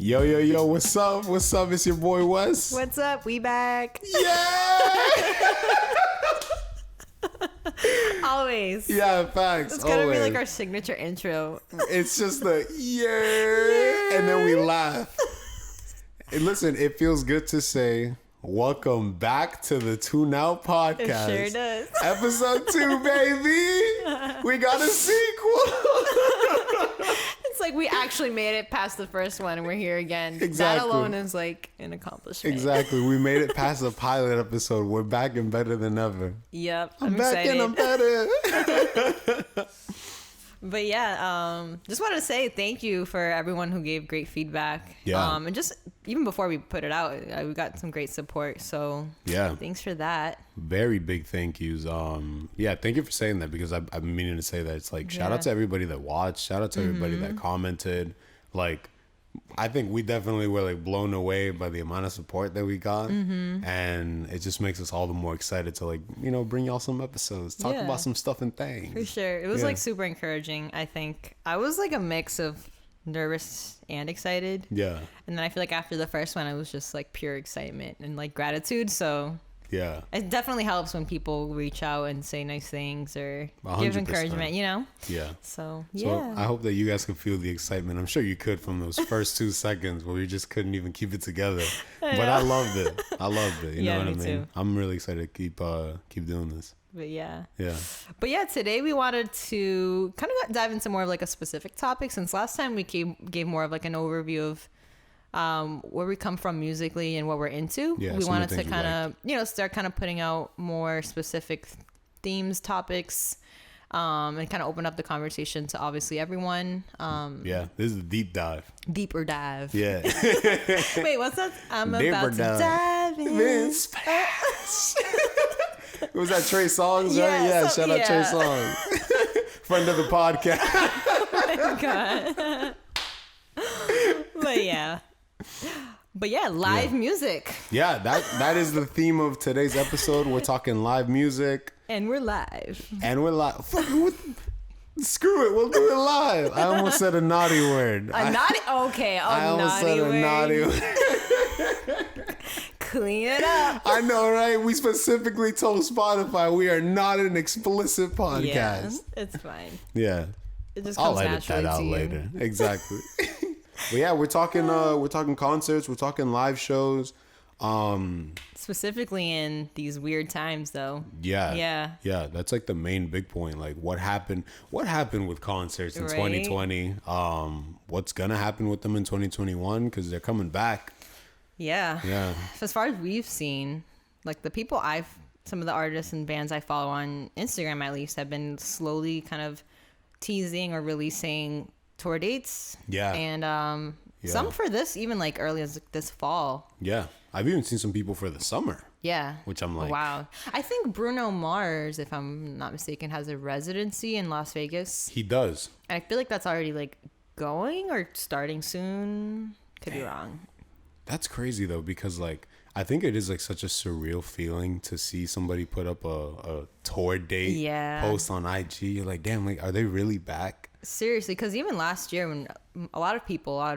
Yo, yo, yo, what's up? What's up? It's your boy Wes. What's up? We back. Yeah! Always. Yeah, facts. It's gonna always. be like our signature intro. It's just the yeah, and then we laugh. And listen, it feels good to say welcome back to the TuneOut Podcast. It sure does. Episode 2, baby. We got a sequel. It's like we actually made it past the first one and we're here again. Exactly. That alone is like an accomplishment. Exactly. We made it past the pilot episode. We're back and better than ever. Yep. I'm back excited. and I'm better. But yeah, just wanted to say thank you for everyone who gave great feedback. Yeah. And just even before we put it out, we got some great support. So Yeah. thanks for that. Very big thank yous. Yeah, thank you for saying that because I've been meaning to say that. It's like shout out to everybody that watched, shout out to everybody that commented. Like, I think we definitely were like blown away by the amount of support that we got, and it just makes us all the more excited to like bring y'all some episodes, talk Yeah. about some stuff and things. For sure. It was Yeah. like super encouraging. I think I was like a mix of nervous and excited. Yeah, And then I feel like after the first one, it was just like pure excitement and like gratitude. So yeah, it definitely helps when people reach out and say nice things or 100%. give encouragement, yeah. So, So yeah. I hope that you guys could feel the excitement. I'm sure you could from those first 2 seconds where you just couldn't even keep it together. But I loved it. I loved it. You Yeah, know what I me mean? too. I'm really excited to keep doing this. But yeah. Yeah. But yeah, today we wanted to kind of dive into more of like a specific topic since last time we gave more of like an overview of where we come from musically and what we're into. Yeah, we some of wanted the to things we kind of start kind of putting out more specific themes, topics, and kind of open up the conversation to obviously everyone. Yeah. This is a deep dive. Deeper dive. Yeah. Wait, what's that? I'm Deeper about to dive. dive in. In space. Was that Trey Songz, Yeah, right? Yeah, so- shout out Trey yeah. Songz. Friend of the podcast. Oh my God. But yeah, live music. Yeah, that is the theme of today's episode. We're talking live music. And we're live. And we're live. Screw it, we'll do it live. I almost said a naughty word. A naughty, okay, I almost naughty said word. a naughty word. Clean it up. I know, right? We specifically told Spotify we are not an explicit podcast. Yeah, it's fine. Yeah. It just I'll comes edit naturally that out to you. later. Exactly. But yeah, we're talking concerts, we're talking live shows. Specifically in these weird times, though. Yeah. That's like the main big point. Like what happened with concerts in Right. 2020? What's gonna happen with them in 2021? Because they're coming back. Yeah. As far as we've seen, like the people some of the artists and bands I follow on Instagram at least have been slowly kind of teasing or releasing tour dates. Yeah. And some for this, even like early as this fall. Yeah. I've even seen some people for the summer. Yeah. Which I'm like, wow. I think Bruno Mars, if I'm not mistaken, has a residency in Las Vegas. he does. I feel like that's already like going or starting soon. Could be wrong. That's crazy though, because like I think it is like such a surreal feeling to see somebody put up a tour date post on IG. You're like, damn, like are they really back? Seriously, because even last year when a lot of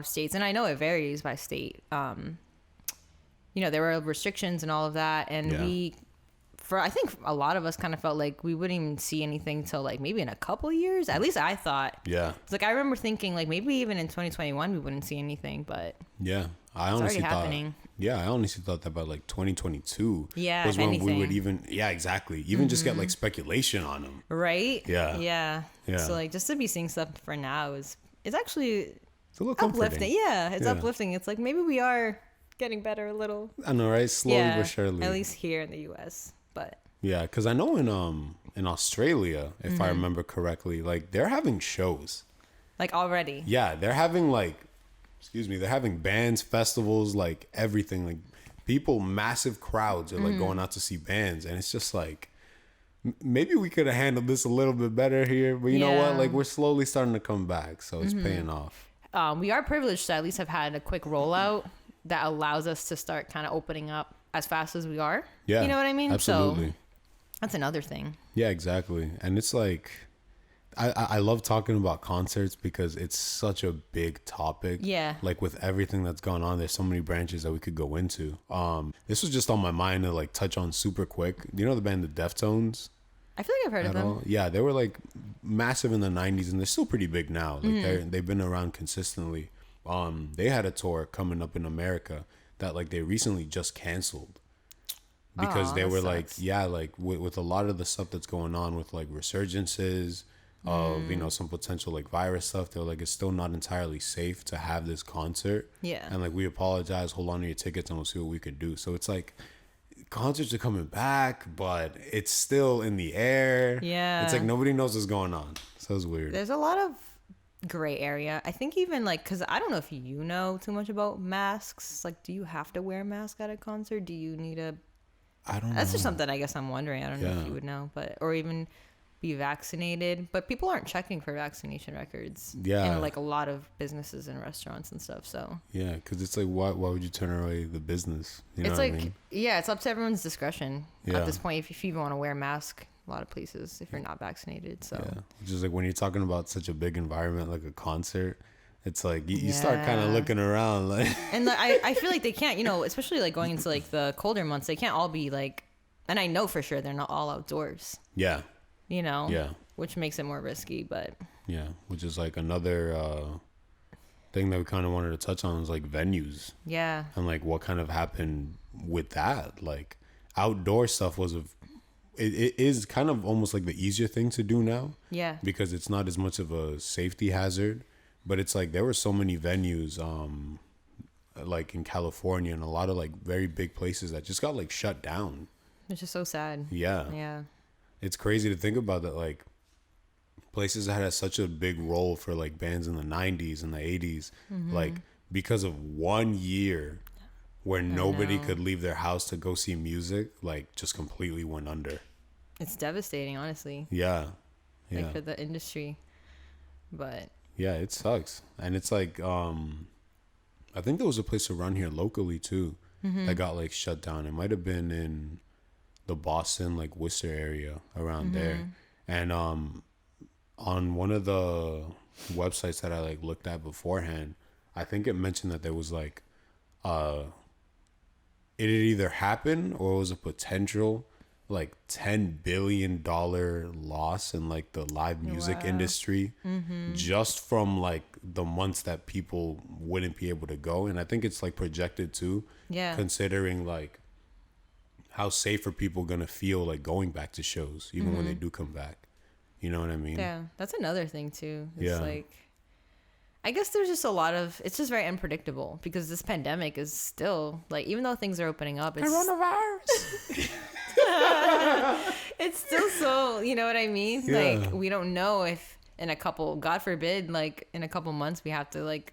states, and I know it varies by state, there were restrictions and all of that, and I think a lot of us kind of felt like we wouldn't even see anything till like maybe in a couple years. At least I thought. Yeah. It's like I remember thinking like maybe even in 2021 we wouldn't see anything, but yeah, I honestly thought that by like 2022 was when we would even exactly just get like speculation on them. Right? Yeah. So like just to be seeing stuff for now it's actually it's a little uplifting. Comforting. Yeah, it's uplifting. It's like maybe we are getting better a little. I know, right? Slowly but surely. At least here in the US. But yeah, because I know in Australia, if I remember correctly, like they're having shows. Like already. Yeah, they're having they're having bands, festivals, like everything. Like people, massive crowds are like going out to see bands, and it's just like maybe we could have handled this a little bit better here, but you know what? Like we're slowly starting to come back, so it's paying off. We are privileged to at least have had a quick rollout that allows us to start kind of opening up as fast as we are. Yeah. You know what I mean? Absolutely. So that's another thing. Yeah, exactly. And it's like, I love talking about concerts because it's such a big topic. Yeah. Like with everything that's gone on, there's so many branches that we could go into. This was just on my mind to like touch on super quick. Do you know the band the Deftones? I feel like I've heard of them. All? Yeah, they were like massive in the 90s and they're still pretty big now. Like they've been around consistently. They had a tour coming up in America that like they recently just canceled. Because they were like, yeah, like with a lot of the stuff that's going on with like resurgences of, you know, some potential like virus stuff, they're like, it's still not entirely safe to have this concert. Yeah. And like, we apologize, hold on to your tickets and we'll see what we could do. So it's like, concerts are coming back, but it's still in the air. Yeah. It's like nobody knows what's going on. So it's weird. There's a lot of gray area. I think even like, because I don't know if you know too much about masks. Like, do you have to wear a mask at a concert? Do you need a... I don't know. That's just something I guess I'm wondering. I don't know if you would know, but or even be vaccinated. But people aren't checking for vaccination records. Yeah. In like a lot of businesses and restaurants and stuff. So yeah, because it's like, why would you turn away the business? You know it's what like, I mean? yeah, it's up to everyone's discretion Yeah. at this point. If you even want to wear a mask, a lot of places if you're not vaccinated. So yeah, just like when you're talking about such a big environment like a concert. It's like you start kind of looking around like and I feel like they can't, you know, especially like going into like the colder months, they can't all be like, and I know for sure they're not all outdoors. Yeah. You know? Yeah. Which makes it more risky, but yeah, which is like another thing that we kind of wanted to touch on is like venues. Yeah. And like what kind of happened with that. Like outdoor stuff it is kind of almost like the easier thing to do now. Yeah. Because it's not as much of a safety hazard. But it's like there were so many venues, like in California and a lot of like very big places that just got like shut down. It's just so sad. Yeah. Yeah. It's crazy to think about that. Like places that had such a big role for like bands in the 90s and the 80s, like because of 1 year where nobody could leave their house to go see music, like just completely went under. It's devastating, honestly. Yeah. Yeah. Like for the industry. But yeah, it sucks. And it's like, I think there was a place around here locally too that got like shut down. It might have been in the Boston, like Worcester area around there. And on one of the websites that I like looked at beforehand, I think it mentioned that there was like, it had either happened or it was a potential like $10 billion loss in like the live music industry just from like the months that people wouldn't be able to go. And I think it's like projected too, considering like how safe are people gonna feel like going back to shows even when they do come back. You know what I mean? Yeah, that's another thing too. It's like, I guess there's just a lot of, it's just very unpredictable because this pandemic is still like, even though things are opening up, it's coronavirus. it's still so, you know what I mean? Yeah. Like, we don't know if in a couple, God forbid, like in a couple months, we have to like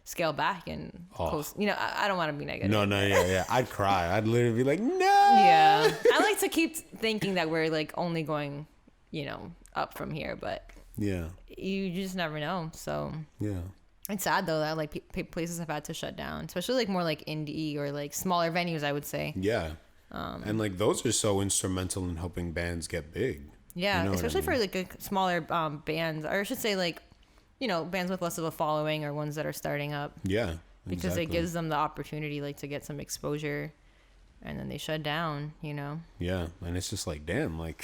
scale back and close. You know, I don't want to be negative. No, yeah. I'd cry. I'd literally be like, no. Yeah. I like to keep thinking that we're like only going, you know, up from here, but yeah, you just never know. So yeah, it's sad though that like places have had to shut down, especially like more like indie or like smaller venues, I would say. Yeah. And like those are so instrumental in helping bands get big. Yeah, you know especially what I mean? for like a smaller bands, or I should say like, you know, bands with less of a following or ones that are starting up. Yeah, because it gives them the opportunity like to get some exposure, and then they shut down. You know. Yeah, and it's just like, damn, like,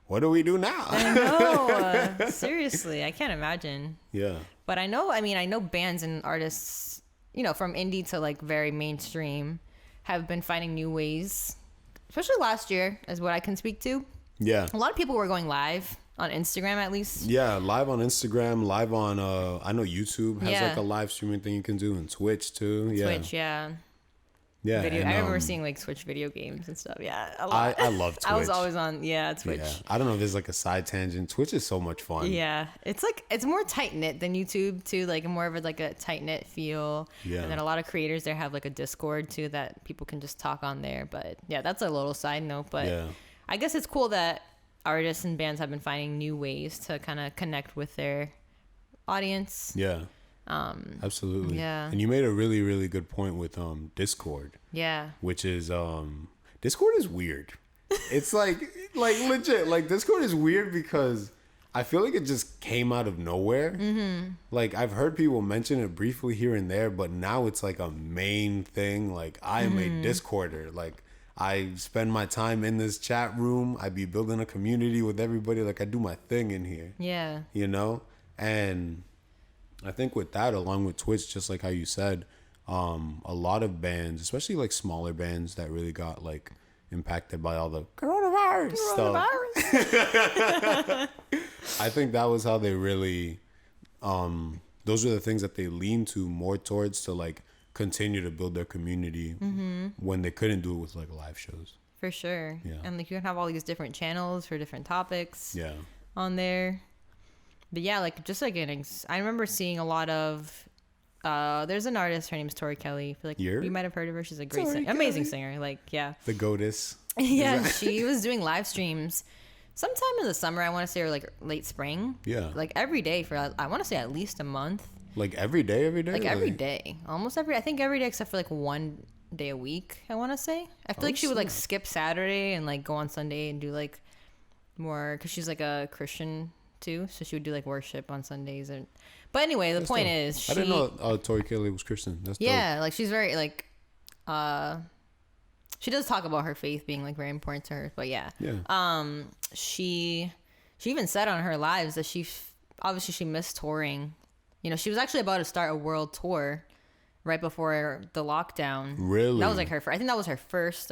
what do we do now? I know. Seriously, I can't imagine. Yeah. But I know bands and artists, you know, from indie to like very mainstream, have been finding new ways, especially last year, is what I can speak to. Yeah. A lot of people were going live on Instagram, at least. Yeah, live on Instagram, live on, I know YouTube has like a live streaming thing you can do, and Twitch too. Yeah. Twitch, yeah. Yeah. Video. And, I remember seeing like Twitch video games and stuff. Yeah, a lot. I love Twitch. I was always on, Twitch. Yeah. I don't know if there's like a side tangent. Twitch is so much fun. Yeah, it's like, it's more tight knit than YouTube too. Like more of a tight knit feel. Yeah. And then a lot of creators there have like a Discord too that people can just talk on there. But yeah, that's a little side note. But yeah. I guess it's cool that artists and bands have been finding new ways to kind of connect with their audience. Yeah. Absolutely. Yeah. And you made a really, really good point with Discord. Yeah. Which is Discord is weird. It's like legit. Like Discord is weird because I feel like it just came out of nowhere. Mm-hmm. Like, I've heard people mention it briefly here and there, but now it's like a main thing. Like, I am a Discorder. Like, I spend my time in this chat room. I be building a community with everybody. Like, I do my thing in here. Yeah. You know? And I think with that, along with Twitch, just like how you said, a lot of bands, especially like smaller bands that really got like impacted by all the coronavirus stuff. I think that was how they really, those are the things that they leaned to more towards to like continue to build their community when they couldn't do it with like live shows. For sure. Yeah. And like you can have all these different channels for different topics. Yeah. On there. But yeah, like just like I remember seeing a lot of there's an artist, her name's Tori Kelly. I feel like you might have heard of her. She's a great amazing singer. Like, yeah. The goddess. Yeah, she was doing live streams sometime in the summer, I want to say, or like late spring. Yeah. Like every day for I want to say at least a month. Like every day? Like every day. Almost I think every day except for like one day a week, I want to say. I feel like she would like skip Saturday and like go on Sunday and do like more, because she's like a Christian too, so she would do like worship on Sundays. But anyway, the point is, I didn't know Tori Kelly was Christian. That's dope. Like she's very like she does talk about her faith being like very important to her. But yeah. She even said on her lives that she missed touring. You know, she was actually about to start a world tour right before the lockdown. Really? That was like her. I think that was her first.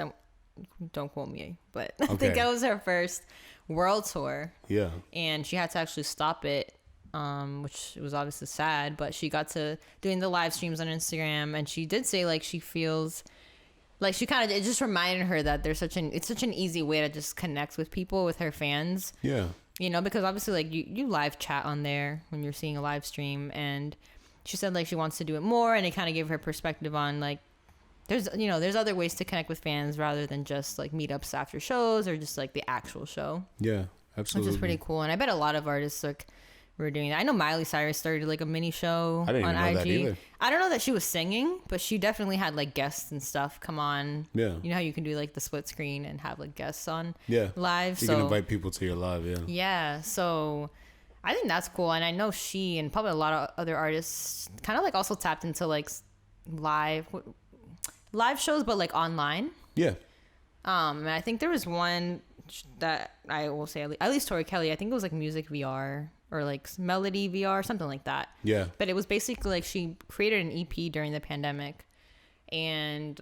Don't quote me, but I think that was her first world tour. Yeah. And she had to actually stop it, which was obviously sad. But she got to doing the live streams on Instagram, and she did say like she feels like she kind of, it just reminded her that it's such an easy way to just connect with people, with her fans. Yeah. You know, because obviously like you live chat on there when you're seeing a live stream, and she said like she wants to do it more, and it kind of gave her perspective on like there's other ways to connect with fans rather than just like meetups after shows or just like the actual show. Yeah, absolutely. Which is pretty cool. And I bet a lot of artists like were doing that. I know Miley Cyrus started like a mini show on IG. That either. I don't know that she was singing, but she definitely had like guests and stuff come on. Yeah. You know how you can do like the split screen and have like guests on live. You can invite people to your live, Yeah. So I think that's cool. And I know she and probably a lot of other artists kind of like also tapped into like live shows, but like online. Yeah. And I think there was one that I will say, at least Tori Kelly, I think it was like Music VR or like Melody VR, something like that. Yeah. But it was basically like she created an EP during the pandemic, and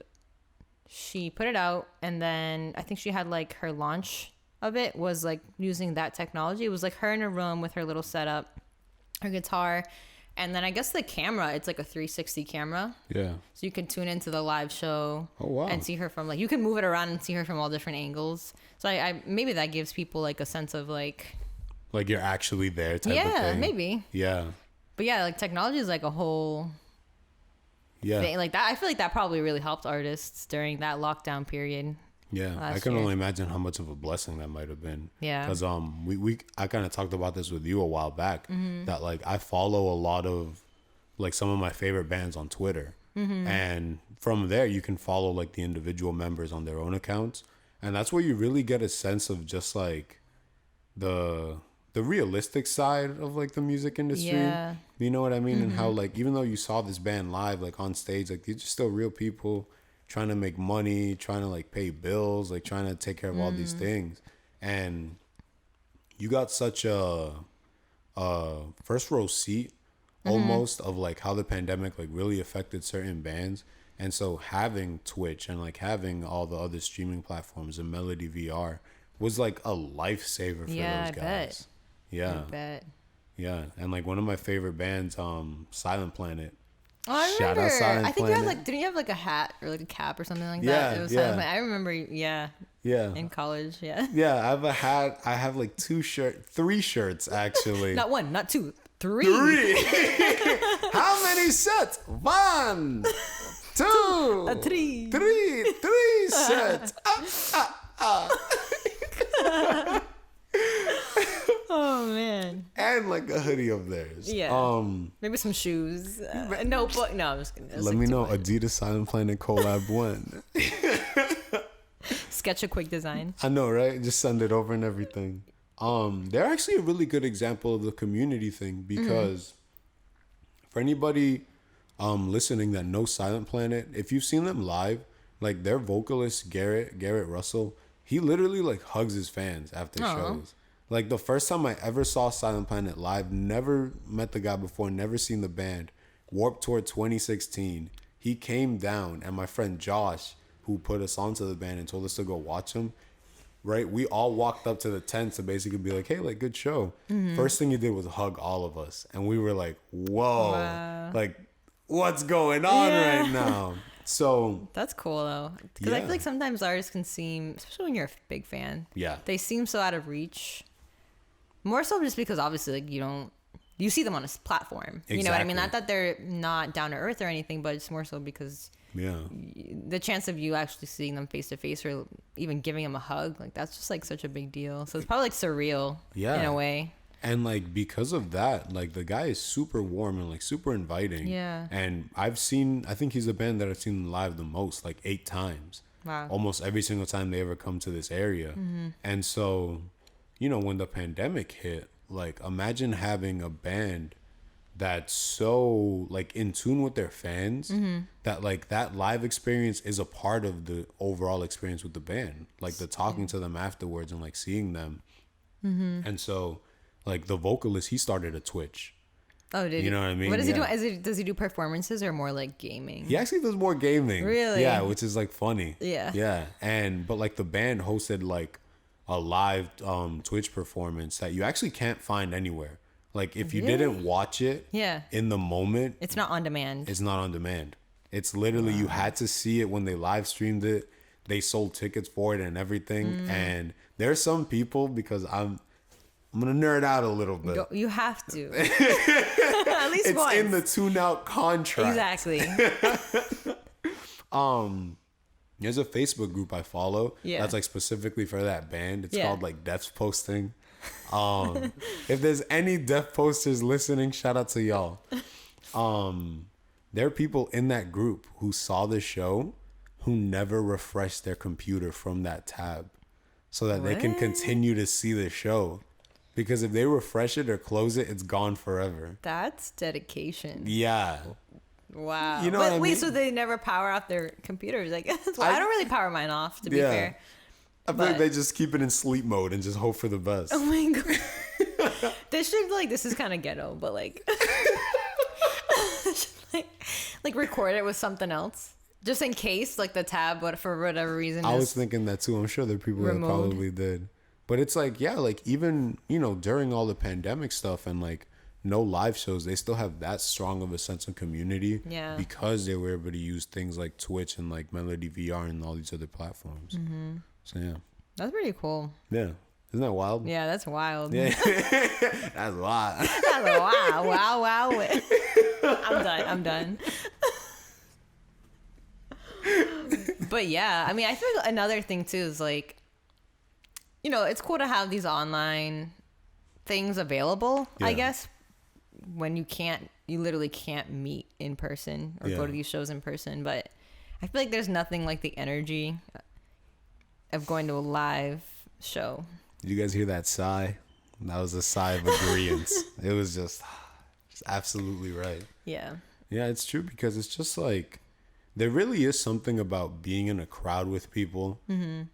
she put it out, and then I think she had like her launch of it was like using that technology. It was like her in a room with her little setup, her guitar, and then I guess the camera, it's like a 360 camera. Yeah. So you can tune into the live show. Oh, wow. And see her from like, you can move it around and see her from all different angles. So I maybe that gives people like a sense of like you're actually there type of thing. Yeah, maybe. Yeah. But yeah, like technology is like a whole thing. Like that, I feel like that probably really helped artists during that lockdown period. Yeah, I can only imagine how much of a blessing that might have been. Yeah, because I kind of talked about this with you a while back, that like I follow a lot of like some of my favorite bands on Twitter, and from there you can follow like the individual members on their own accounts, and that's where you really get a sense of just like the realistic side of like the music industry. Yeah. You know what I mean? And how like even though you saw this band live like on stage, like these are still real people trying to make money, trying to like pay bills, like trying to take care of all these things. And you got such a first row seat almost of like how the pandemic like really affected certain bands. And so having Twitch and like having all the other streaming platforms and Melody VR was like a lifesaver for those guys. Bet. Yeah. I bet. Yeah. And like one of my favorite bands, Silent Planet. Oh, I remember. I think you had like, didn't you have like a hat or like a cap or something like that? It was I remember. Yeah. Yeah. In college. Yeah. Yeah. I have a hat. I have like 3 shirts actually. Not one, not 2, 3. 3. How many sets? 1, 2, 3. 3 sets. Oh man. And like a hoodie of theirs. Yeah. Maybe some shoes. A notebook. No, I'm just kidding. Let me know. Adidas Silent Planet collab 1. Sketch a quick design. I know, right? Just send it over and everything. They're actually a really good example of the community thing because for anybody listening that knows Silent Planet, if you've seen them live, like their vocalist Garrett Russell, he literally like hugs his fans after shows. Like the first time I ever saw Silent Planet live, never met the guy before, never seen the band. Warped Tour 2016. He came down, and my friend Josh, who put us onto the band and told us to go watch him, right? We all walked up to the tent to basically be like, hey, like, good show. First thing he did was hug all of us. And we were like, whoa, like, what's going on right now? So that's cool though, because I feel like sometimes artists can seem, especially when you're a big fan, they seem so out of reach. More so just because obviously like you see them on a platform. You know what I mean? Not that they're not down to earth or anything, but it's more so because the chance of you actually seeing them face to face or even giving them a hug, like that's just like such a big deal. So it's probably like surreal in a way. And like because of that, like the guy is super warm and like super inviting. Yeah. And I think he's a band that I've seen live the most, like 8 times. Wow. Almost every single time they ever come to this area. And so, you know, when the pandemic hit, like imagine having a band that's so like in tune with their fans that like that live experience is a part of the overall experience with the band, like the talking to them afterwards and like seeing them. And so like the vocalist, he started a Twitch. Oh, did you know what I mean? What does he do? Does he do performances or more like gaming? He actually does more gaming. Really? Yeah, which is like funny. Yeah. But like the band hosted like a live Twitch performance that you actually can't find anywhere. Like if you didn't watch it in the moment, it's not on demand. It's not on demand. It's literally you had to see it when they live streamed it. They sold tickets for it and everything. And there's some people, because I'm gonna nerd out a little bit. You have to. At least it's once. in the TuneOut contract. Exactly. There's a Facebook group I follow that's like specifically for that band. It's called like Death Posting. If there's any Death Posters listening, shout out to y'all. There are people in that group who saw the show who never refreshed their computer from that tab so that they can continue to see the show. Because if they refresh it or close it, it's gone forever. That's dedication. Yeah. Wow. You know what I mean? Wait, so they never power off their computers? Like, well, I don't really power mine off, to be fair. I feel like they just keep it in sleep mode and just hope for the best. Oh my god. This is kind of ghetto, but like, like record it with something else. Just in case, like the tab, but for whatever reason. I was thinking that too. I'm sure there are people that probably did. But it's like, like even, you know, during all the pandemic stuff and like no live shows, they still have that strong of a sense of community because they were able to use things like Twitch and like Melody VR and all these other platforms. So, yeah. That's pretty cool. Yeah. Isn't that wild? Yeah, that's wild. Yeah. That's wild. That's wild. Wow. I'm done. But yeah, I mean, I think another thing too is like, you know, it's cool to have these online things available, I guess, when you literally can't meet in person or go to these shows in person. But I feel like there's nothing like the energy of going to a live show. Did you guys hear that sigh? That was a sigh of agreement. It was just absolutely right. Yeah. Yeah, it's true because it's just like, there really is something about being in a crowd with people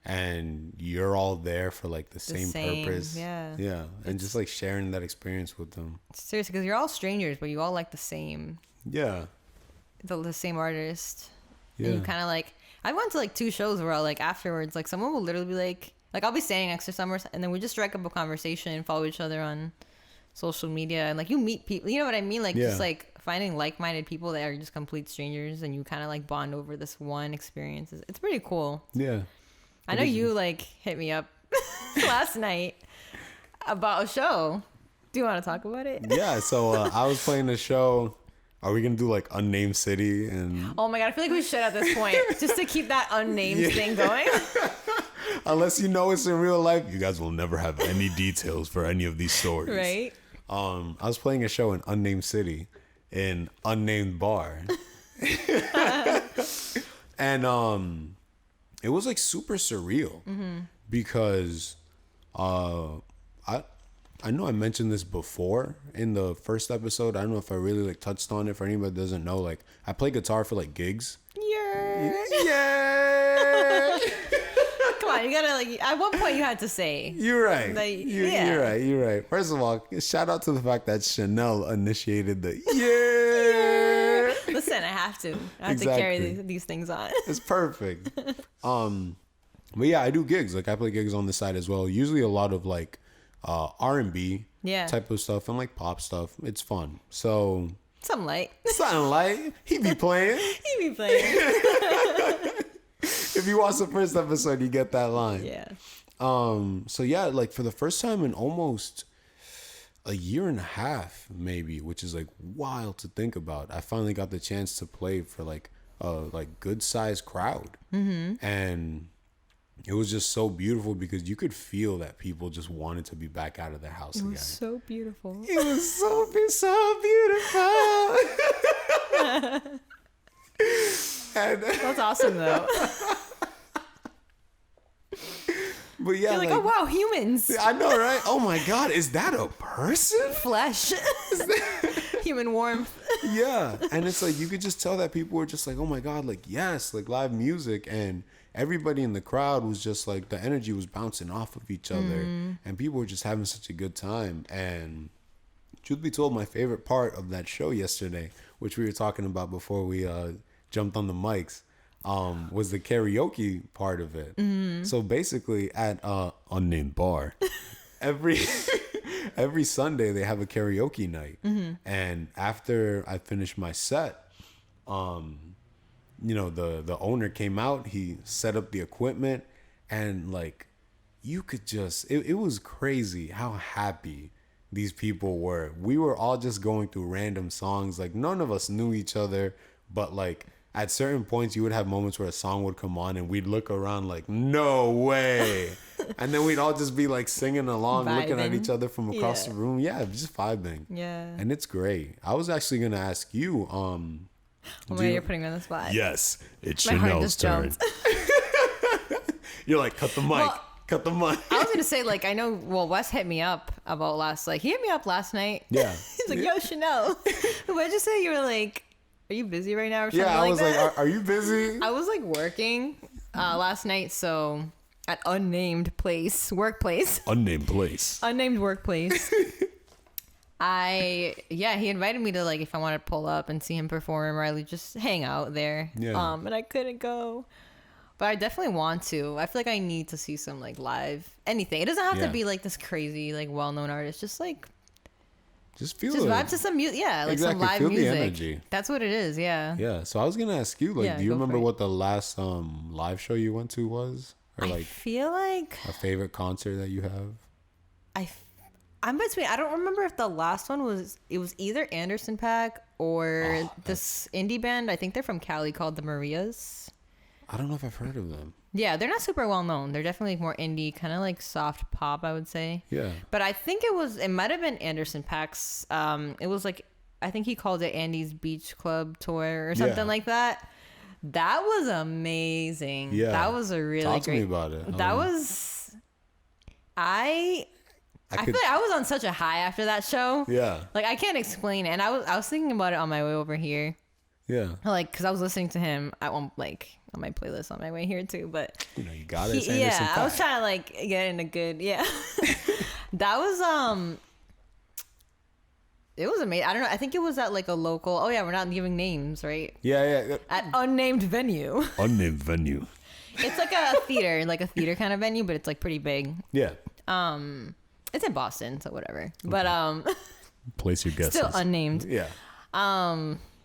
and you're all there for like the same purpose. Yeah. And just like sharing that experience with them. Seriously, because you're all strangers, but you all like the same. Yeah. The same artist. Yeah. And you kind of like, I went to like 2 shows where like afterwards, like someone will literally be like I'll be standing next to someone and then we just strike up a conversation and follow each other on social media. And like you meet people, you know what I mean? Like just like finding like-minded people that are just complete strangers and you kind of like bond over this one experience. It's pretty cool. Yeah. I know you like hit me up last night about a show. Do you want to talk about it? Yeah. So I was playing a show. Are we going to do like unnamed city? And oh my God. I feel like we should at this point just to keep that unnamed thing going. Unless you know it's in real life, you guys will never have any details for any of these stories. Right. I was playing a show in unnamed city. In unnamed bar. And it was like super surreal because I know I mentioned this before in the first episode. I don't know if I really like touched on it for anybody that doesn't know. Like, I play guitar for like gigs. Yeah. Come on, you gotta like. At one point, you had to say. You're right. Like, You're right. First of all, shout out to the fact that Chanel initiated the yeah. Listen, I have to carry these things on. It's perfect. But yeah, I do gigs. Like, I play gigs on the side as well. Usually a lot of like R&B type of stuff and like pop stuff. It's fun. So something light. He be playing. If you watch the first episode, you get that line. Yeah. So yeah, like for the first time in almost a year and a half, maybe, which is like wild to think about, I finally got the chance to play for like a good sized crowd. And it was just so beautiful because you could feel that people just wanted to be back out of their house again. It was so beautiful. It was so beautiful. That's awesome, though. But yeah, you're like, oh wow, humans. I know, right? Oh my God, is that a person? Flesh. Human warmth. Yeah, and it's like you could just tell that people were just like, oh my God, like yes, like live music, and everybody in the crowd was just like the energy was bouncing off of each other, and people were just having such a good time. And truth be told, my favorite part of that show yesterday, which we were talking about before we jumped on the mics, was the karaoke part of it. So basically at unnamed bar, every Sunday they have a karaoke night. And after I finished my set, you know, the owner came out, he set up the equipment, and like you could just it was crazy how happy these people were. We were all just going through random songs, like none of us knew each other, but like at certain points you would have moments where a song would come on and we'd look around like, no way. And then we'd all just be like singing along, looking at each other from across the room. Yeah, just vibing. Yeah. And it's great. I was actually gonna ask you, you're putting me on the spot. Yes, it's Chanel's turn. You're like, cut the mic. Well, cut the mic. I was gonna say, like, I know. Well, Wes hit me up about he hit me up last night. Yeah. He's like, yo, Chanel. What'd you say? You were like, are you busy right now or something? Yeah, I was like, like, are you busy? I was like working last night, so at unnamed workplace. Unnamed place. Unnamed workplace. He invited me to, like, if I wanted to pull up and see him perform or like just hang out there. Yeah. And I couldn't go. But I definitely want to. I feel like I need to see some like live anything. It doesn't have to be like this crazy, like well-known artist. Just like vibe to some music. Yeah, like some live music. The energy. That's what it is. Yeah. Yeah. So I was gonna ask you, like, do you remember what the last live show you went to was, or like I feel like a favorite concert that you have? I'm between. I don't remember if the last one was. It was either Anderson .Paak or this indie band. I think they're from Cali called the Marias. I don't know if I've heard of them. Yeah, they're not super well known. They're definitely more indie, kind of like soft pop, I would say. Yeah. But I think it might have been Anderson .Paak's. It was like, I think he called it Andy's Beach Club Tour or something like that. That was amazing. Yeah. That was a really great. Talk to me about it. That was. I feel like I was on such a high after that show. Yeah. Like, I can't explain it. And I was thinking about it on my way over here. Yeah. Like, because I was listening to him on my playlist on my way here too. But you know, you got it. Yeah, I was trying to like get in a good That was it was amazing. I don't know. I think it was at like a local. Oh yeah, we're not giving names, right? Yeah. At unnamed venue. Unnamed venue. It's like a theater kind of venue, but it's like pretty big. Yeah. It's in Boston, so whatever. Okay. But place your guesses. Still unnamed. Yeah.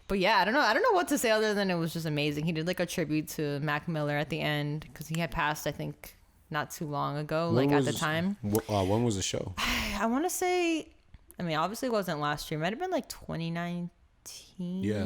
But yeah, I don't know what to say other than it was just amazing. He did like a tribute to Mac Miller at the end because he had passed, I think, not too long ago, at the time. When was the show? I want to say, I mean, obviously it wasn't last year. It might have been like 2019. Yeah. I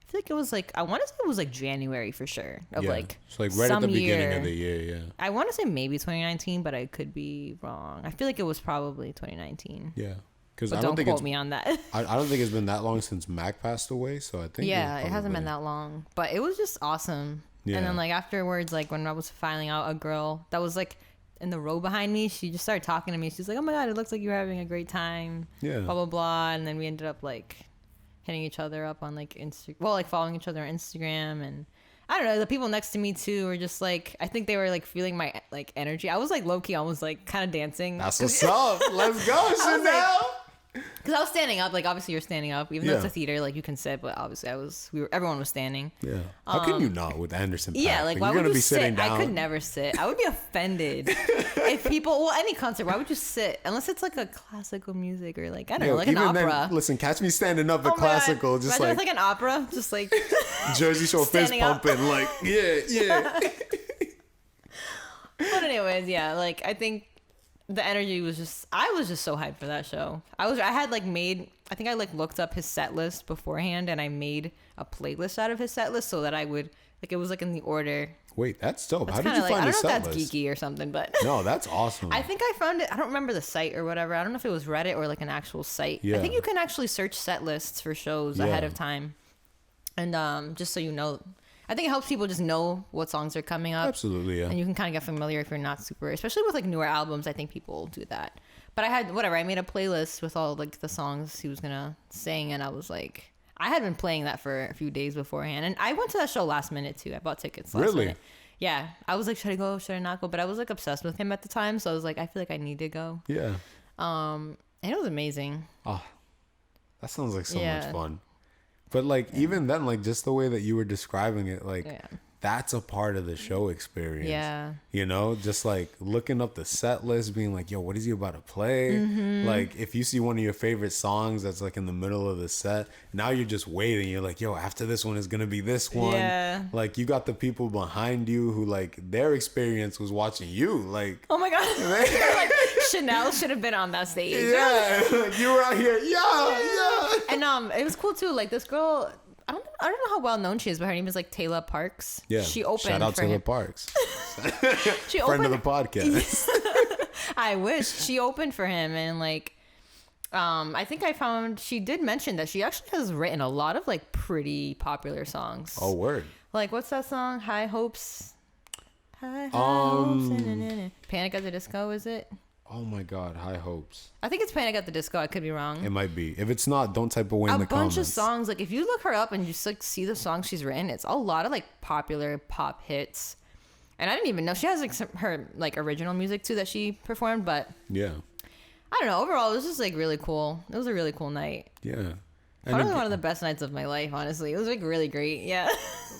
feel like it was like, I want to say it was like January for sure. Of like, so like right at the beginning of the year, yeah. I want to say maybe 2019, but I could be wrong. I feel like it was probably 2019. Yeah. Because don't quote me on that. I don't think it's been that long since Mac passed away, so I think it hasn't been that long. But it was just awesome. Yeah. And then like afterwards, like when I was filing out a girl that was like in the row behind me, she just started talking to me. She's like, "Oh my God, it looks like you're having a great time." Yeah. Blah blah blah, and then we ended up like hitting each other up on like like following each other on Instagram, and I don't know, the people next to me too were just like, I think they were like feeling my like energy. I was like low key almost like kind of dancing. That's what's up. Let's go, Chanel. Because I was standing up, like obviously you're standing up, even though it's a theater, like you can sit, but obviously everyone was standing. Yeah. How can you not with Anderson .Paak? Yeah, like why you're would you be sit? sitting down. I could never sit. I would be offended if people, well, any concert, why would you sit? Unless it's like a classical music or like, I don't know, like an opera. Then, listen, catch me standing up at classical. God. Just imagine like an opera, just like Jersey Shore fist pumping, like, yeah. But anyways, yeah, like I think the energy was just, I was just so hyped for that show. I had like I think I like looked up his set list beforehand, and I made a playlist out of his set list so that I would, like, it was like in the order. Wait, that's dope. How did you find his set list? I don't know if that's geeky or something, but. No, that's awesome. I think I found it, I don't remember the site or whatever. I don't know if it was Reddit or like an actual site. Yeah. I think you can actually search set lists for shows ahead of time. And just so you know, I think it helps people just know what songs are coming up. Absolutely, yeah. And you can kind of get familiar if you're not super, especially with like newer albums. I think people do that. But I made a playlist with all like the songs he was gonna sing, and I was like, I had been playing that for a few days beforehand, and I went to that show last minute too. I bought tickets last minute. Yeah, I was like, should I go? Should I not go? But I was like obsessed with him at the time, so I was like, I feel like I need to go. Yeah. And it was amazing. Oh, that sounds like so much fun. But like even then, like just the way that you were describing it, like that's a part of the show experience. Yeah. You know, just like looking up the set list, being like, yo, what is he about to play? Mm-hmm. Like if you see one of your favorite songs that's like in the middle of the set, now you're just waiting. You're like, yo, after this one is going to be this one. Yeah. Like you got the people behind you who like their experience was watching you. Like, oh my God. Like Chanel should have been on that stage. Yeah. Like, you were out here. Yeah. And it was cool too. Like this girl, I don't know how well known she is, but her name is like Taylor Parks. Yeah. She opened. Shout out for Taylor him. Parks. She friend of the podcast. I wish. She opened for him, and like I think I found she did mention that she actually has written a lot of like pretty popular songs. Oh, word. Like what's that song? High Hopes. High Hopes. Panic at the Disco, is it? Oh my God, High Hopes. I think it's Panic at the Disco. I could be wrong. It might be. If it's not, don't type away in the comments. A bunch of songs. Like if you look her up and just like see the songs she's written, it's a lot of like popular pop hits. And I didn't even know she has like her like original music too that she performed. But yeah, I don't know. Overall, it was just like really cool. It was a really cool night. Yeah. Probably one of the best nights of my life, honestly. It was like really great. Yeah.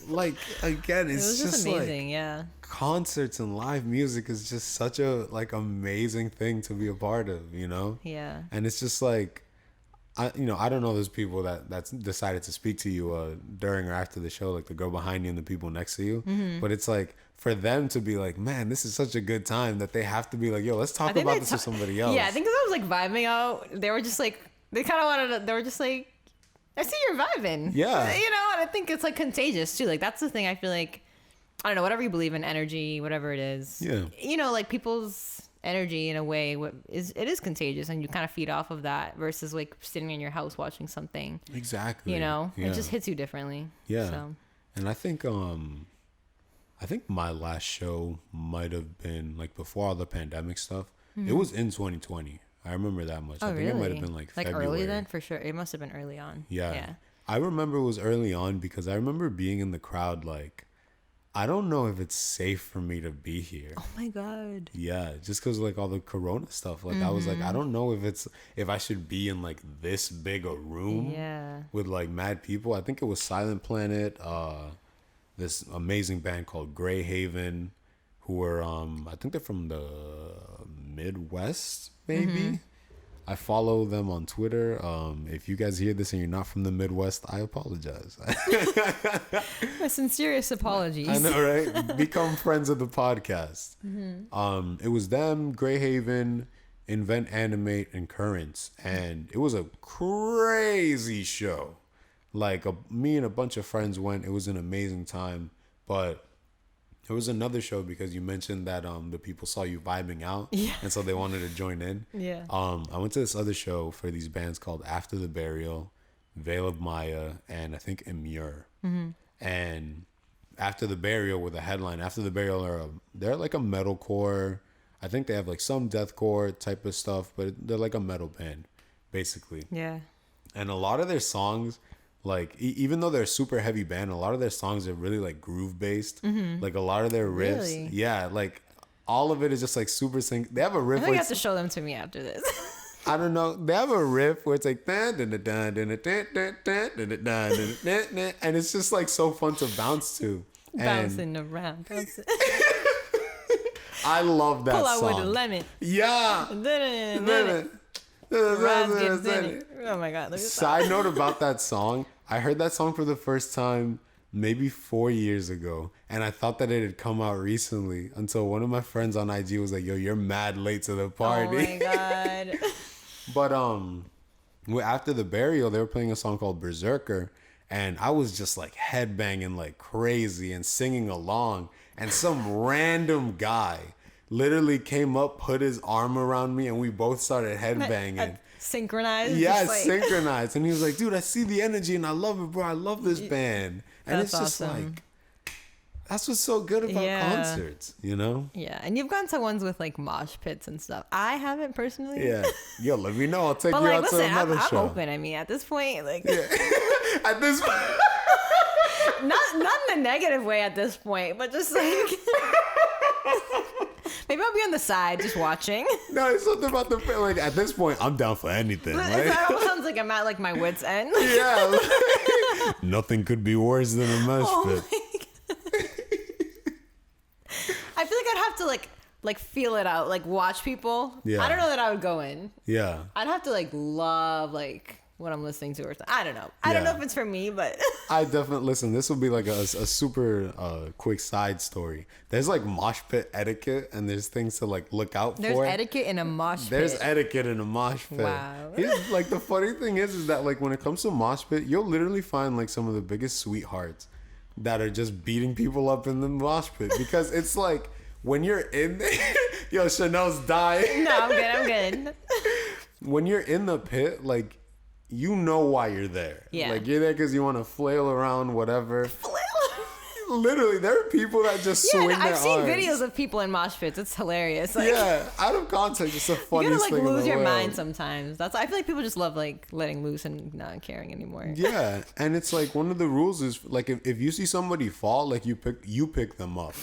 Like again, it's it was just amazing. Like, yeah. Concerts and live music is just such a like amazing thing to be a part of, you know? Yeah. And it's just like, I don't know those people that's decided to speak to you during or after the show, like the girl behind you and the people next to you. Mm-hmm. But it's like for them to be like, man, this is such a good time that they have to be like, yo, let's talk about this with somebody else. Yeah, I think because I was like vibing out, they were just like, they kind of wanted to, they were just like, I see you're vibing. Yeah. You know, and I think it's like contagious too. Like that's the thing I feel like, I don't know, whatever you believe in, energy, whatever it is. Yeah. You know, like people's energy in a way it is contagious, and you kind of feed off of that versus like sitting in your house watching something. Exactly. You know, it just hits you differently. Yeah. So. And I think my last show might have been like before all the pandemic stuff. Mm-hmm. It was in 2020. I remember that much. Oh, I think really? it might have been like February. Early then, for sure. It must have been early on. Yeah. I remember it was early on because I remember being in the crowd like, I don't know if it's safe for me to be here. Oh my God. Yeah, just because like all the corona stuff. Like I was like, I don't know if I should be in like this big a room with like mad people. I think it was Silent Planet, this amazing band called Grey Haven, who were I think they're from the Midwest, maybe. Mm-hmm. I follow them on Twitter. If you guys hear this and you're not from the Midwest, I apologize. My sincerest apologies. I know, right? Become friends of the podcast. Mm-hmm. It was them, Grey Haven, Invent, Animate, and Currents, and it was a crazy show. Like me and a bunch of friends went. It was an amazing time, but there was another show because you mentioned that the people saw you vibing out, and so they wanted to join in. Yeah. I went to this other show for these bands called After the Burial, Veil of Maya, and I think Immure. Mm-hmm. And After the Burial with a headline. After the Burial they're like a metalcore. I think they have like some deathcore type of stuff, but they're like a metal band, basically. Yeah. And a lot of their songs, like even though they're a super heavy band, a lot of their songs are really like groove based. Like a lot of their riffs, Really? yeah, like all of it is just like super sync. They have a riff. I think you have to show them to me after this. I don't know. They have a riff where it's like and it's just like so fun to bounce to. Bouncing around. Bouncing. I love that Pull out song. with a lemon. Yeah. Oh my God. Look at Side note about that song. I heard that song for the first time maybe 4 years ago, and I thought that it had come out recently until one of my friends on IG was like, yo, you're mad late to the party. Oh my God. But after the burial, they were playing a song called Berserker, and I was just like headbanging like crazy and singing along, and some random guy literally came up, put his arm around me, and we both started headbanging. Synchronized? Yeah, synchronized. And he was like, dude, I see the energy and I love it, bro. I love this band. And That's it's just awesome. like, that's what's so good about concerts, you know? Yeah, and you've gone to ones with like mosh pits and stuff. I haven't personally. Yeah. Yo, let me know. I'll take But you like, out listen, to another show. I'm open. I mean, at this point, like, Yeah. At this point. not in a negative way at this point, but just like, maybe I'll be on the side just watching. No, it's something about the, like, at this point, I'm down for anything. Right? That almost sounds like I'm at like my wit's end. Yeah. Like, nothing could be worse than a mosh pit. I feel like I'd have to like feel it out, like watch people. Yeah. I don't know that I would go in. Yeah. I'd have to like love like what I'm listening to or something. I don't know. I don't know if it's for me, but I definitely listen. This will be like a super quick side story. There's like mosh pit etiquette, and there's things to like look out there's for. There's etiquette in a mosh pit. There's etiquette in a mosh pit. Wow. Like the funny thing is that like when it comes to mosh pit, you'll literally find like some of the biggest sweethearts that are just beating people up in the mosh pit because it's like when you're in there, yo, Chanel's dying. No, I'm good. When you're in the pit, like, you know why you're there. Yeah. Like, you're there because you want to flail around, whatever. Literally, there are people that just swing their arms. I've seen videos of people in mosh pits. It's hilarious. Like, yeah, out of context, it's the funniest you gotta thing in lose the your world. mind sometimes. I feel like people just love like letting loose and not caring anymore. Yeah, and it's like one of the rules is like if you see somebody fall, like you pick them up.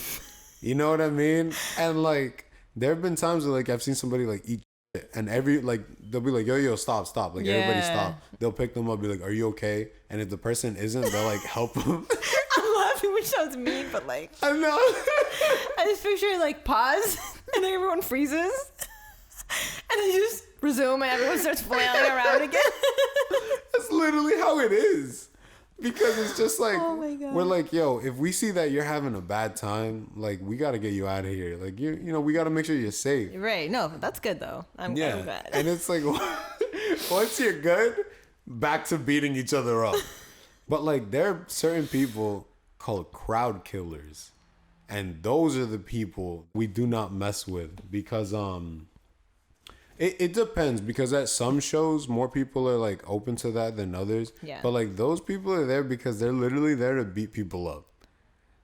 You know what I mean? And like there have been times where like I've seen somebody like eat shit, and they'll be like, yo, stop, like everybody stop. They'll pick them up, be like, are you okay? And if the person isn't, they'll like help them. I'm laughing, which sounds mean, but like I know. I just picture like pause and then everyone freezes and then you just resume and everyone starts flailing around again. That's literally how it is. Because it's just like, oh my God. We're like, yo, if we see that you're having a bad time, like, we got to get you out of here. Like, you know, we got to make sure you're safe. Right. No, that's good, though. I'm glad. And it's like, once you're good, back to beating each other up. But, like, there are certain people called crowd killers. And those are the people we do not mess with because, It depends because at some shows more people are like open to that than others. Yeah. But like those people are there because they're literally there to beat people up.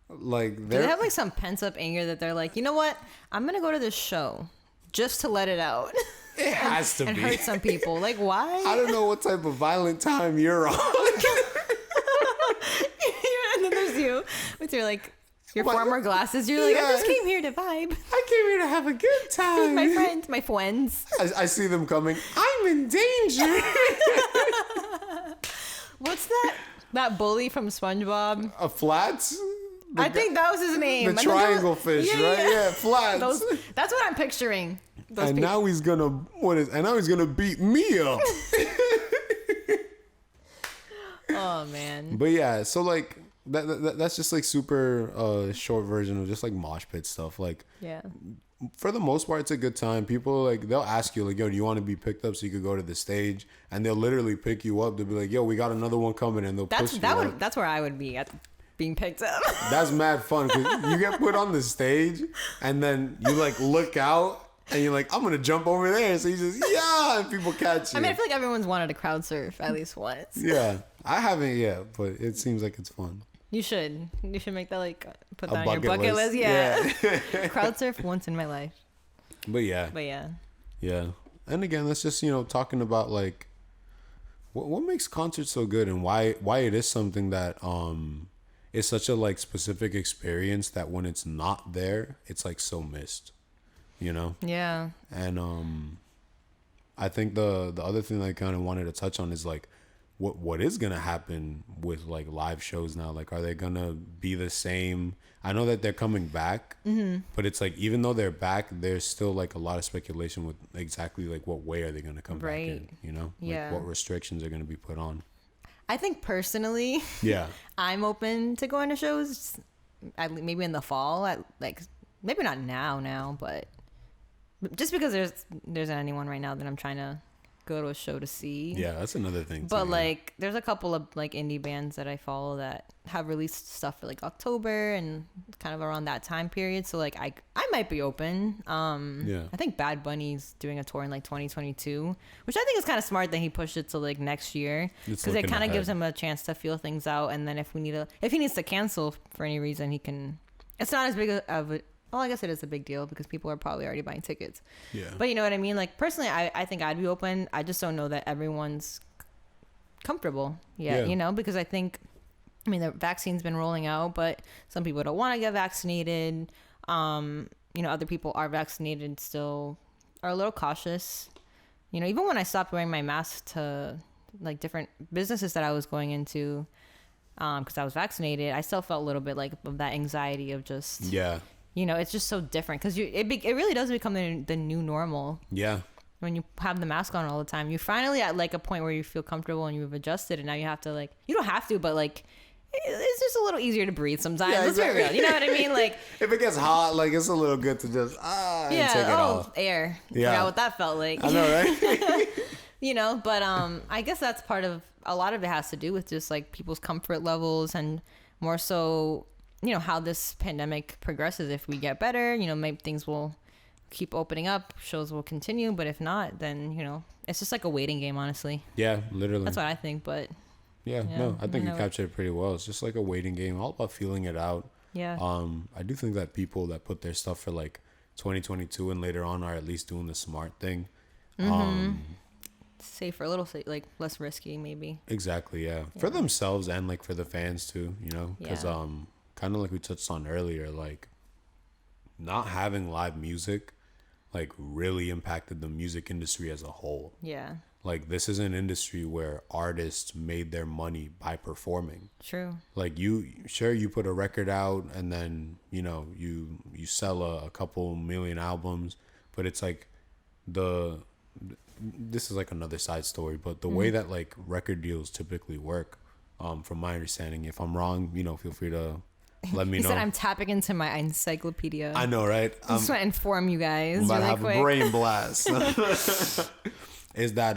Like do they have like some pent up anger that they're like, you know what? I'm gonna go to this show just to let it out. It has to and be. hurt some people. Like why? I don't know what type of violent time you're on. And then there's you with your like your former glasses. You're like, I just came here to vibe. I came here to have a good time. My friends, my friends. I see them coming. I'm in danger. What's that bully from SpongeBob? A Flats? I think that was his name. The triangle fish, right? Yeah, Flats. That's what I'm picturing. And now he's gonna beat me up. Oh man. But yeah, so like that's just like super short version of just like mosh pit stuff. Like Yeah. for the most part, it's a good time. People like they'll ask you like, yo, do you want to be picked up so you could go to the stage? And they'll literally pick you up. They'll be like, yo, we got another one coming, and they'll push you up. That's where I would be at being picked up. That's mad fun because you get put on the stage, and then you like look out. And you're like, I'm going to jump over there. So you just, and people catch you. I mean, I feel like everyone's wanted to crowd surf at least once. Yeah. I haven't yet, but it seems like it's fun. You should. You should make that like, put A that on your bucket list. Yeah. Yeah. Crowd surf once in my life. But yeah. Yeah. And again, that's just, talking about like what makes concerts so good and why it is something that is such a like specific experience that when it's not there, it's like so missed, Yeah. And I think the other thing that I kind of wanted to touch on is like what is gonna happen with like live shows now. Like, are they gonna be the same? I know that they're coming back, but it's like even though they're back, there's still like a lot of speculation with exactly like what way are they gonna come back in, Yeah. Like what restrictions are gonna be put on. I think personally, yeah, I'm open to going to shows, maybe in the fall. Maybe not now, but just because there isn't anyone right now that I'm trying to go to a show to see. Yeah, that's another thing. But like, there's a couple of like indie bands that I follow that have released stuff for like October and kind of around that time period. So like, I might be open. I think Bad Bunny's doing a tour in like 2022, which I think is kind of smart that he pushed it to like next year, because it kind of gives him a chance to feel things out. And then if he needs to cancel for any reason, he can. It's not as big of a. Well, I guess it is a big deal because people are probably already buying tickets. Yeah. But you know what I mean? Like, personally, I think I'd be open. I just don't know that everyone's comfortable yet, because I mean, the vaccine's been rolling out, but some people don't want to get vaccinated. Other people are vaccinated and still are a little cautious. Even when I stopped wearing my mask to like different businesses that I was going into, because I was vaccinated, I still felt a little bit like of that anxiety of just... Yeah. It's just so different because it really does become the new normal. Yeah. When you have the mask on all the time, you're finally at like a point where you feel comfortable and you've adjusted, and now you have to like, you don't have to, but like, it's just a little easier to breathe sometimes. Yeah, exactly. Let's be real. You know what I mean? Like, if it gets hot, like it's a little good to just and take it off. Air. Yeah. Forgot what that felt like. I know, right? But I guess that's part of a lot of it has to do with just like people's comfort levels, and more so, how this pandemic progresses. If we get better, maybe things will keep opening up, shows will continue, but if not, then it's just like a waiting game, honestly. Yeah, literally. That's what I think. But I think you captured it pretty well. It's just like a waiting game, all about feeling it out. Yeah. I do think that people that put their stuff for like 2022 and later on are at least doing the smart thing. Safer, a little like less risky, maybe. Exactly. Yeah. For themselves and like for the fans too, because kind of like we touched on earlier, like not having live music like really impacted the music industry as a whole. Yeah. Like, this is an industry where artists made their money by performing. True. Like, you put a record out and then, you sell a couple million albums, but it's like this is like another side story, but the way that like record deals typically work, from my understanding, if I'm wrong, feel free to let me know. Said I'm tapping into my encyclopedia. I know, right? I just want to inform you guys. I'm about really to have quick. a brain blast. Is that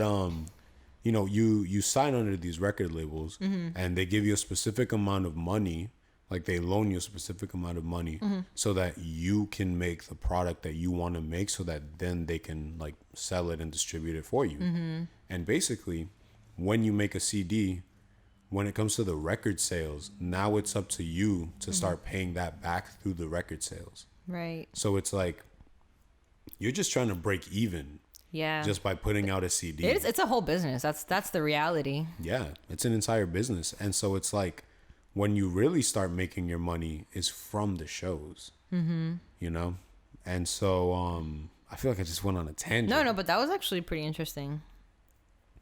you sign under these record labels, and they give you a specific amount of money, like they loan you a specific amount of money, so that you can make the product that you want to make, so that then they can like sell it and distribute it for you. And basically, when you make a CD, when it comes to the record sales, now it's up to you to start paying that back through the record sales. Right. So it's like you're just trying to break even. Yeah. Just by putting out a CD. It's a whole business. That's the reality. Yeah, it's an entire business. And so it's like when you really start making your money is from the shows. And so I feel like I just went on a tangent. No, but that was actually pretty interesting.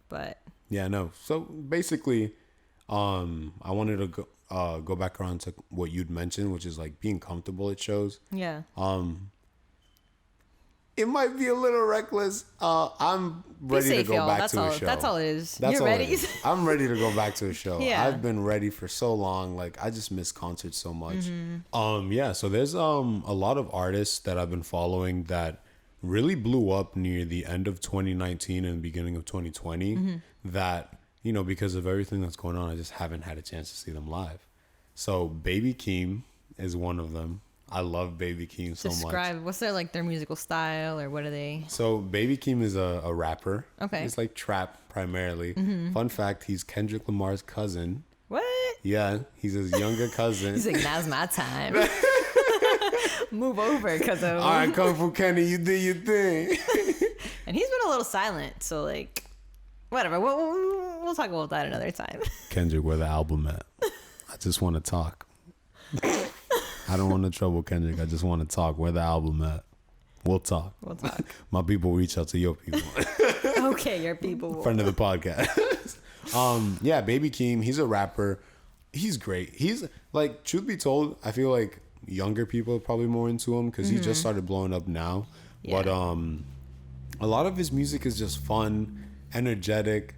But yeah, no. So basically, I wanted to go back around to what you'd mentioned, which is like being comfortable at shows. Yeah. It might be a little reckless. I'm ready to go back to a show. That's all it is. You're ready? I'm ready to go back to a show. Yeah. I've been ready for so long. Like, I just miss concerts so much. So there's a lot of artists that I've been following that really blew up near the end of 2019 and beginning of 2020 that, because of everything that's going on, I just haven't had a chance to see them live. So Baby Keem is one of them. I love Baby Keem so much. Describe, what's their musical style, or what are they? So Baby Keem is a rapper. Okay. He's like trap primarily. Fun fact, he's Kendrick Lamar's cousin. What? Yeah, he's his younger cousin. He's like, now's my time. move over because of. All right, Kung Fu Kenny, you do your thing. And he's been a little silent, so like, whatever. We'll talk about that another time. Kendrick, where the album at? I just want to talk. I don't want to trouble Kendrick. I just want to talk. Where the album at? We'll talk. My people reach out to your people. Okay, your people. Friend of the podcast. Yeah, Baby Keem, he's a rapper. He's great. He's like, truth be told, I feel like younger people are probably more into him because he just started blowing up now. Yeah. But a lot of his music is just fun, energetic.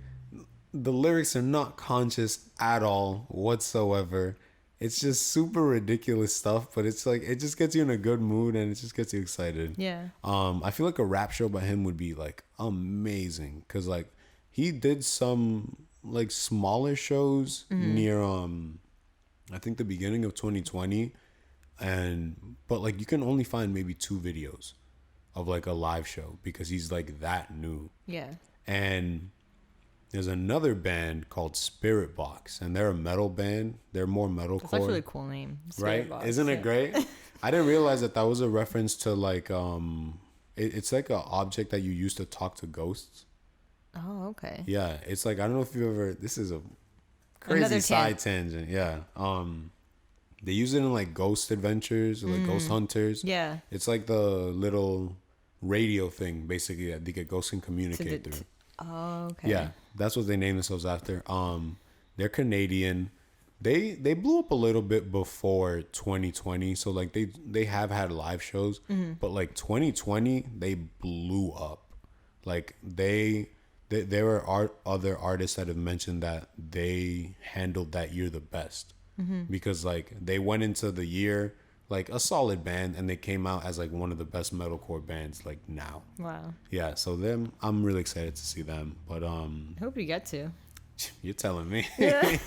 The lyrics are not conscious at all whatsoever. It's just super ridiculous stuff, but it's like, it just gets you in a good mood and it just gets you excited. Yeah. I feel like a rap show by him would be like amazing because like he did some like smaller shows near I think the beginning of 2020, but like you can only find maybe 2 videos of like a live show because he's like that new. Yeah. And there's another band called Spirit Box, and they're a metal band. They're more metalcore. That's actually a cool name. Spirit Box. Isn't it great? I didn't realize that was a reference to like it's like an object that you use to talk to ghosts. Oh, okay. Yeah, it's like, I don't know if you ever. This is a crazy side tangent. Yeah. They use it in like ghost adventures or like ghost hunters. Yeah. It's like the little radio thing basically that the ghosts can communicate through. Oh, okay. Yeah, that's what they named themselves after. They're Canadian. They blew up a little bit before 2020, so like they have had live shows, but like 2020 they blew up. Like there were other artists that have mentioned that they handled that year the best because like they went into the year like a solid band and they came out as like one of the best metalcore bands like now. Wow. Yeah, so I'm really excited to see them. But I hope you get to. You're telling me. Yeah.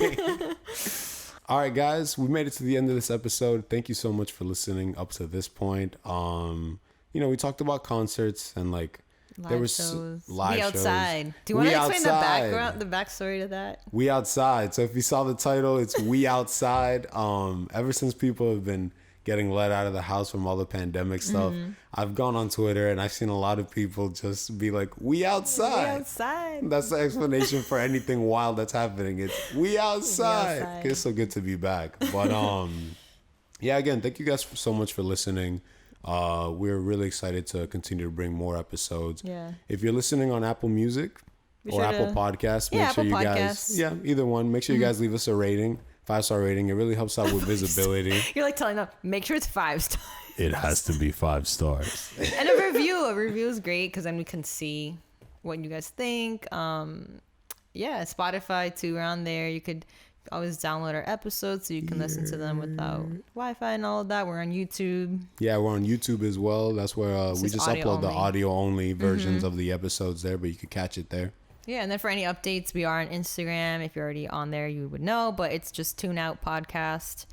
All right, guys, we made it to the end of this episode. Thank you so much for listening up to this point. We talked about concerts and like there was shows. Live We outside. shows. Do you want to explain the backstory to that? We outside. So if you saw the title, it's We Outside. Ever since people have been getting let out of the house from all the pandemic stuff, I've gone on Twitter and I've seen a lot of people just be like, we outside. We outside. That's the explanation for anything wild that's happening. It's we outside. It's so good to be back. But yeah, again, thank you guys so much for listening. We're really excited to continue to bring more episodes. Yeah. If you're listening on Apple Music or Apple Podcasts, make sure you guys, either one, make sure you guys leave us a rating. 5-star rating. It really helps out with visibility. You're like telling them, make sure it's 5 stars. It has to be 5 stars. And a review is great because then we can see what you guys think. Spotify too. We're on there. You could always download our episodes so you can listen to them without Wi-Fi and all of that. We're on YouTube. Yeah, we're on YouTube as well. That's where we just upload the audio only versions of the episodes there, but you could catch it there. Yeah, and then for any updates, we are on Instagram. If you're already on there, you would know, but it's just TuneOut Podcast.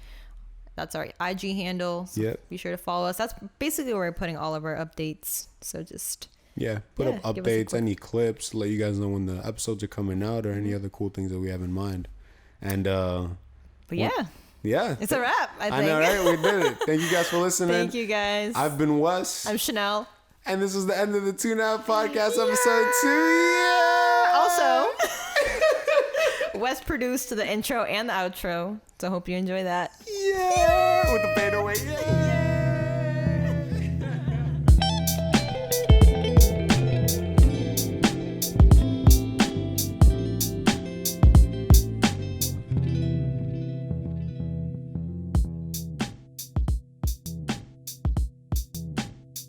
That's our IG handle. So be sure to follow us. That's basically where we're putting all of our updates. So just put up updates, any clips, let you guys know when the episodes are coming out or any other cool things that we have in mind. And it's a wrap. I know, right? We did it. Thank you guys for listening. Thank you guys. I've been Wes. I'm Chanel. And this is the end of the TuneOut Podcast episode 2. Also, Wes produced the intro and the outro, so I hope you enjoy that. Yeah, with the fadeaway. Yeah.